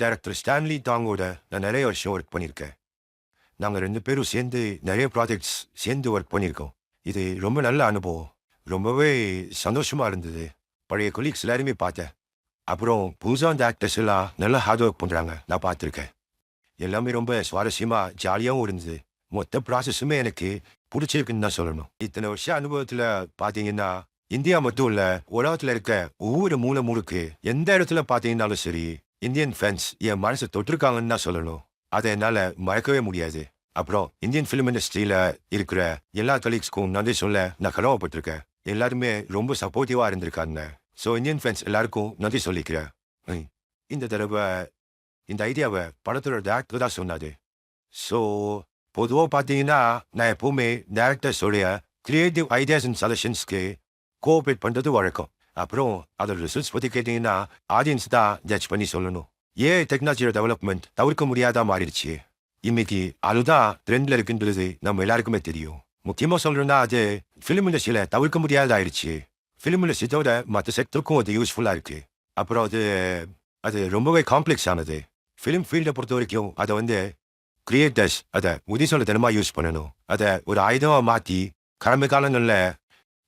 Director Stanley டாங்கோட நான் நிறைய வருஷம் ஒர்க் பண்ணியிருக்கேன். நாங்கள் 2 பேரும் சேர்ந்து நிறைய ப்ராஜெக்ட்ஸ் சேர்ந்து ஒர்க் பண்ணியிருக்கோம். இது ரொம்ப நல்ல அனுபவம். ரொம்பவே சந்தோஷமா இருந்தது. பழைய கொலீக்ஸ் எல்லாருமே பார்த்தேன். அப்புறம் புதுசா அந்த ஆக்டர்ஸ் எல்லாம் நல்லா ஹார்ட் ஒர்க் பண்றாங்க. நான் பார்த்துருக்கேன். எல்லாமே ரொம்ப சுவாரஸ்யமா, ஜாலியாவும் இருந்தது. மொத்த ப்ராசஸுமே எனக்கு புடிச்சிருக்குன்னு தான் சொல்லணும். இத்தனை வருஷ அனுபவத்துல பார்த்தீங்கன்னா, இந்தியா மட்டும் இல்ல, உலகத்துல இருக்க ஒவ்வொரு மூலை முடுக்கு எந்த இடத்துல பார்த்தீங்கன்னாலும் சரி, இந்தியன் ஃபேன்ஸ் என் மனசை தொட்டிருக்காங்கன்னு தான் சொல்லணும். அதை என்னால மறக்கவே முடியாது. அப்புறம் இந்தியன் ஃபிலிம் இண்டஸ்ட்ரியில இருக்கிற எல்லா கலீக்ஸ்க்கும் நன்றி சொல்ல நான் கடமைப்பட்டிருக்கேன். எல்லாருமே ரொம்ப சப்போர்ட்டிவா இருந்திருக்காங்க. ஸோ இந்தியன் ஃபேன்ஸ் எல்லாருக்கும் நன்றி சொல்லிக்கிறேன். இந்த தடவை இந்த ஐடியாவை படத்தோட டேரக்டர் தான் சொன்னாரு. ஸோ பொதுவாக பார்த்தீங்கன்னா, நான் எப்பவுமே டேரக்டர்ஸோடைய கிரியேட்டிவ் ஐடியாஸ் அண்ட் சஜஷன்ஸ்க்கு கோஆப்ரேட் பண்ணுறது வழக்கம். அப்புறம் அதோட ரிசல்ட்ஸ் பற்றி கேட்டிங்கன்னா, ஆடியன்ஸ் தான் ஜட்ஜ் பண்ணி சொல்லணும். டெக்னாலஜியோட டெவலப்மெண்ட் தவிர்க்க முடியாதா மாறிடுச்சு. இன்னைக்கு அதுதான் ட்ரெண்டில் இருக்குன்றது நம்ம எல்லாருக்குமே தெரியும். முக்கியமாக சொல்கிறோன்னா, அது ஃபிலிம் இண்டஸ்ட்ரியில் தவிர்க்க முடியாதாயிடுச்சு. ஃபிலிம் இண்டஸ்ட்ரியோட மற்ற செக்டருக்கும் அது யூஸ்ஃபுல்லாக இருக்குது. அப்புறம் அது ரொம்பவே காம்ப்ளெக்ஸ் ஆனது. ஃபிலிம் ஃபீல்டை பொறுத்த வரைக்கும் அதை கிரியேட்டர்ஸ் அதை உதிசொல்லத்தனமாக யூஸ் பண்ணணும். அதை ஒரு ஆயுதமாக மாற்றி கடமை காலங்களில்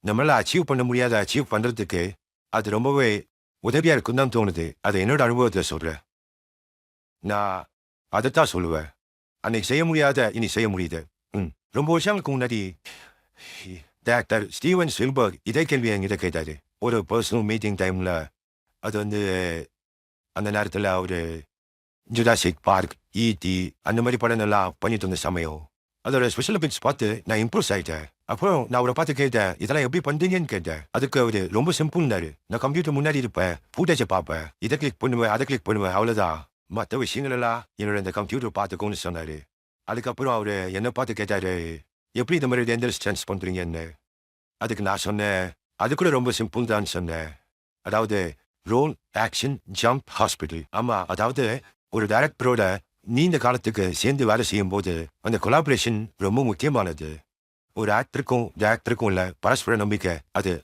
நம்மளால் அச்சீவ் பண்ண முடியாத அச்சீவ் பண்ணுறதுக்கு அது ரொம்பவே உதவியாக இருக்குன்னு தான் தோணுது. அதை என்னோட அனுபவத்தில் சொல்கிறேன். நான் அதைத்தான் சொல்லுவேன். அன்னைக்கு செய்ய முடியாத இனி செய்ய முடியுது. ரொம்ப வருஷங்களுக்கு முன்னாடி டாக்டர் ஸ்டீவன் ஸ்பில்பர்க் இதே கேள்வி என்கிட்ட கேட்டாரு. ஒரு பர்சனல் மீட்டிங் டைமில் அது அந்த நேரத்தில் அவர் ஜுராசிக் பார்க், ஈடி அந்த மாதிரி படங்கள்லாம் பண்ணிட்டு இருந்த சமயம் அதோட ஸ்பெஷல் எஃபெக்ட்ஸ் பார்த்து நான் இம்ப்ரூவ் ஆகிட்டேன். அப்புறம் நான் அவரை பார்த்து கேட்டேன், இதெல்லாம் எப்படி பண்ணுறீங்கன்னு கேட்டேன். அதுக்கு அவர் ரொம்ப சிம்பிள்னாரு. நான் கம்ப்யூட்டர் முன்னாடி இருப்பேன், ஃபுட்டேஜை பார்ப்பேன், இதை கிளிக் பண்ணுவேன், அதை கிளிக் பண்ணுவேன், அவ்வளோதான். மற்ற விஷயங்கள் எல்லாம் என்னோட இந்த கம்ப்யூட்டர் பார்த்துக்கோன்னு சொன்னார். அதுக்கப்புறம் அவர் என்னை பார்த்து கேட்டார், எப்படி இந்த மாதிரி டேஞ்சரஸ் ஸ்டன்ஸ் பண்ணுறீங்கன்னு. அதுக்கு நான் சொன்னேன், அது கூட ரொம்ப சிம்பிள் தான் சொன்னேன். அதாவது ரோல், ஆக்ஷன், ஜம்ப், ஹாஸ்பிட்டல். ஆமாம், அதாவது ஒரு டைரக்டரோட நீண்ட காலத்துக்கு சேர்ந்து வேலை செய்யும் போது அந்த கொலாபரேஷன் ரொம்ப முக்கியமானது. ஒரு ஆக்டருக்கும் டைரக்டருக்கும் உள்ள பரஸ்பர நம்பிக்கை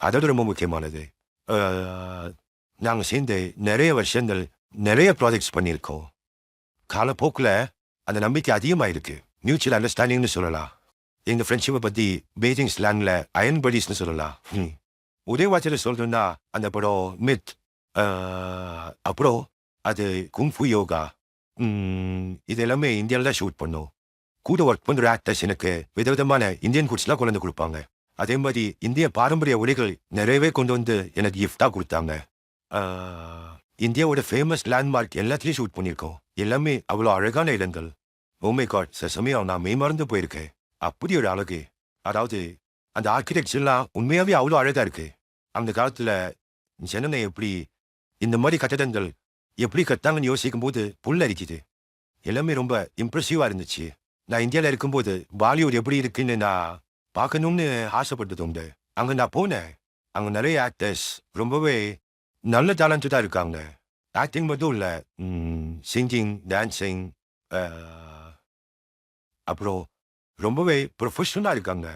அதோட ரொம்ப முக்கியமானது. நாங்கள் சேர்ந்து நிறைய வருஷங்கள் நிறைய ப்ராஜெக்ட்ஸ் பண்ணியிருக்கோம். காலப்போக்கில் அந்த நம்பிக்கை அதிகமாயிருக்கு. மியூச்சுவல் அண்டர்ஸ்டாண்டிங்னு சொல்லலாம். எங்கள் ஃப்ரெண்ட்ஷிப்பை பற்றி பெய்ஜிங் ஸ்லாங்கில் அயன் படிஸ்னு சொல்லலாம். ஒரே வார்த்தையில் சொல்லணும்னா அந்த படம் மித். அப்புறம் அது குங்ஃபு யோகா. இது எல்லாமே இந்தியாவில் தான் ஷூட் பண்ணோம். கூட ஒர்க் பண்ணுற ஆக்டர்ஸ் எனக்கு விதவிதமான இந்தியன் ஃபுட்ஸ்லாம் கொண்டு வந்து கொடுப்பாங்க. அதே மாதிரி இந்திய பாரம்பரிய உடைகள் நிறையவே கொண்டு வந்து எனக்கு கிஃப்டாக கொடுத்தாங்க. இந்தியாவோட ஃபேமஸ் லேண்ட்மார்க் எல்லாத்துலேயும் ஷூட் பண்ணியிருக்கோம். எல்லாமே அவ்வளோ அழகான இடங்கள். ஓமே காட், சில சமயம் நான் மெய்மறந்து போயிருக்கேன். அப்படி ஒரு அழகு. அதாவது அந்த ஆர்கிடெக்ட்ஸ் எல்லாம் உண்மையாகவே அவ்வளோ அழகாக இருக்கு. அந்த காலத்தில் ஜனனை எப்படி இந்த மாதிரி கட்டடங்கள் எப்படி கட்டாங்கன்னு யோசிக்கும் போது புல்லரிக்குது. எல்லாமே ரொம்ப இம்ப்ரெசிவாக இருந்துச்சு. நான் இந்தியாவில் இருக்கும்போது பாலிவுட் எப்படி இருக்குன்னு நான் பார்க்கணும்னு ஆசைப்பட்டது உண்டு. அங்கே நான் போனேன். அங்கே நிறைய ஆக்டர்ஸ் ரொம்பவே நல்ல டேலண்டடாக இருக்காங்க. ஆக்டிங் மட்டும் இல்லை, சிங்கிங், டான்ஸிங், அப்புறம் ரொம்பவே ப்ரொஃபஷனலாக இருக்காங்க.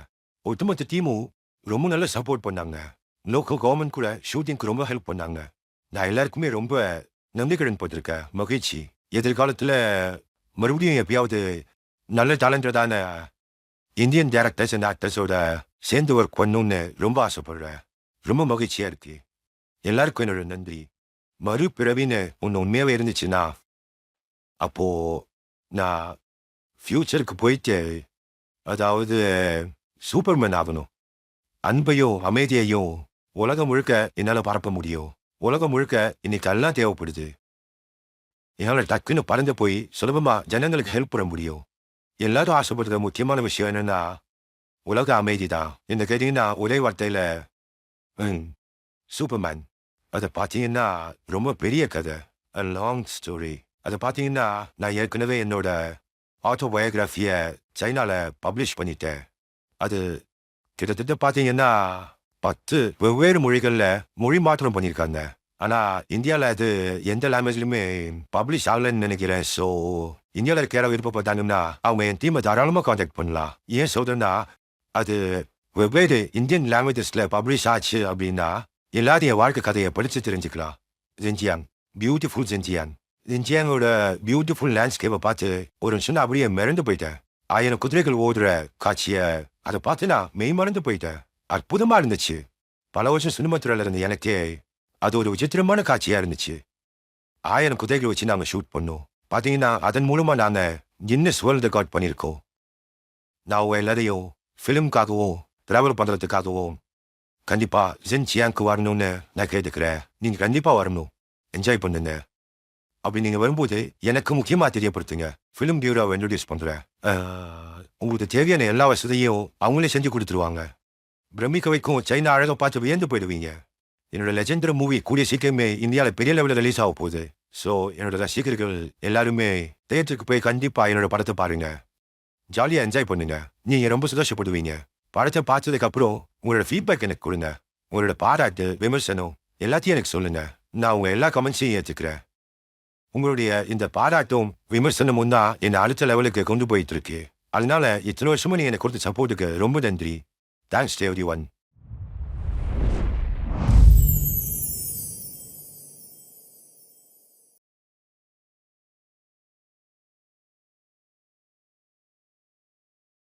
ஒட்டுமொத்த டீமும் ரொம்ப நல்லா சப்போர்ட் பண்ணாங்க. லோக்கல் கவர்மெண்ட் கூட ஷூட்டிங்க்கு ரொம்ப ஹெல்ப் பண்ணாங்க. நான் எல்லாருக்குமே ரொம்ப நம்பிக்கைடன் போட்டிருக்கேன். மகிழ்ச்சி. எதிர்காலத்தில் மறுபடியும் எப்பயாவது நல்ல டேலண்டடான இந்தியன் டேரக்டர்ஸ் அண்ட் ஆக்டர்ஸோட சேர்ந்து ஒர்க் பண்ணணும்னு ரொம்ப ஆசைப்படுறேன். ரொம்ப மகிழ்ச்சியாக இருக்கு. எல்லாருக்கும் என்னோட நன்றி. மறுபிறவின்னு ஒன்று உண்மையாகவே இருந்துச்சுன்னா அப்போ நான் ஃப்யூச்சருக்கு போயிட்டு அதாவது சூப்பர்மேன் ஆகணும். அன்பையும் அமைதியையும் உலகம் முழுக்க என்னால் பரப்ப முடியும். உலகம் முழுக்க இன்னைக்கு எல்லாம் தேவைப்படுது. என்னால் டக்குன்னு பறந்து போய் சுலபமாக ஜனங்களுக்கு ஹெல்ப் பண்ண முடியும். எல்லாரும் ஆசைப்படுற முக்கியமான விஷயம் என்னன்னா உலக அமைதி தான். இந்த கேட்டீங்கன்னா ஒரே வார்த்தையில் சூப்பர்மேன். அதை பார்த்தீங்கன்னா ரொம்ப பெரிய கதை, அ லாங் ஸ்டோரி. அதை பார்த்தீங்கன்னா நான் ஏற்கனவே என்னோட ஆட்டோபயோகிராஃபியை சைனாவில் பப்ளிஷ் பண்ணிட்டேன். அது கிட்டத்தட்ட பார்த்தீங்கன்னா 10 வெவ்வேறு மொழிகளில் மொழி மாற்றம் பண்ணியிருக்காங்க. ஆனால் இந்தியாவில் அது எந்த லாங்குவேஜ்லையுமே பப்ளிஷ் ஆகலைன்னு நினைக்கிறேன். ஸோ இந்தியாவில் இருக்கிற விருப்பப்பட்டாங்கன்னா அவங்க என் டீமை தாராளமாக காண்டாக்ட் பண்ணலாம். ஏன் சொல்கிறேன்னா, அது வெவ்வேறு இந்தியன் லாங்குவேஜஸில் பப்ளிஷ் ஆச்சு அப்படின்னா எல்லாரும் என் வாழ்க்கை கதையை படித்து தெரிஞ்சுக்கலாம். ஜென்ஜியாங், பியூட்டிஃபுல் ஜென்ஜியாங். இந்தியாவோட பியூட்டிஃபுல் லேண்ட்ஸ்கேப்பை பார்த்து ஒரு நிமிஷம் நான் அப்படியே மறந்து போயிட்டேன். 1000 குதிரைகள் ஓடுற காட்சியை அதை பார்த்து நான் மெய் மறந்து போயிட்டேன். அற்புதமா இருந்துச்சு. பல வருஷம் சினிமா துறையில இருந்த எனக்கே அது ஒரு விசித்திரமான காட்சியா இருந்துச்சு. 1000 குதிரைகள் வச்சு நாங்கள் ஷூட் பண்ணோம். பார்த்தீங்கன்னா அதன் மூலமா நாங்கள் கின்னஸ் வேர்ல்டு ரெக்கார்ட் பண்ணியிருக்கோம். நான் உங்க எல்லாரையும் ஃபிலிம்காகவும் ட்ராவல் பண்ணுறதுக்காகவும் கண்டிப்பா ஜென்சியாங்க்கு வரணும்னு நான் கேட்டுக்கிறேன். நீங்க கண்டிப்பா வரணும், என்ஜாய் பண்ணுங்க. அப்படி நீங்க வரும்போது எனக்கு முக்கியமா தெரியப்படுத்துங்க. ஃபிலிம் பியூரோவை இன்ட்ரோடியூஸ் பண்றேன். உங்களுக்கு தேவையான எல்லா வசதியும் அவங்களே செஞ்சு கொடுத்துருவாங்க. பிரமிக்க வைக்கும் சைனா அழகை பார்த்து வியந்து போயிடுவீங்க. என்னோட லெஜெண்டரி மூவி கூடிய சீக்கிரமே இந்தியாவில் பெரிய லெவலில் ரிலீஸ் ஆக போகுது. ஸோ என்னோட ரசிகர்கள் எல்லாருமே தேட்டருக்கு போய் கண்டிப்பா என்னோட படத்தை பாருங்க. ஜாலியா என்ஜாய் பண்ணுங்க. நீங்க ரொம்ப சந்தோஷப்படுவீங்க. படத்தை பார்த்ததுக்கு அப்புறம் உங்களோட ஃபீட்பேக் எனக்கு கொடுங்க. உங்களோட பாராட்டு, விமர்சனம் எல்லாத்தையும் எனக்கு சொல்லுங்க. நான் உங்க எல்லா கமெண்ட்ஸையும் ஏற்றுக்கிறேன். உங்களுடைய இந்த பாராட்டும் விமர்சனமும் தான் என்னை அடுத்த லெவலுக்கு கொண்டு போயிட்டு இருக்கு. அதனால இத்தனை வருஷமா நீங்க எனக்கு கொடுத்த சப்போர்ட்டுக்கு ரொம்ப நன்றி. Thanks to everyone.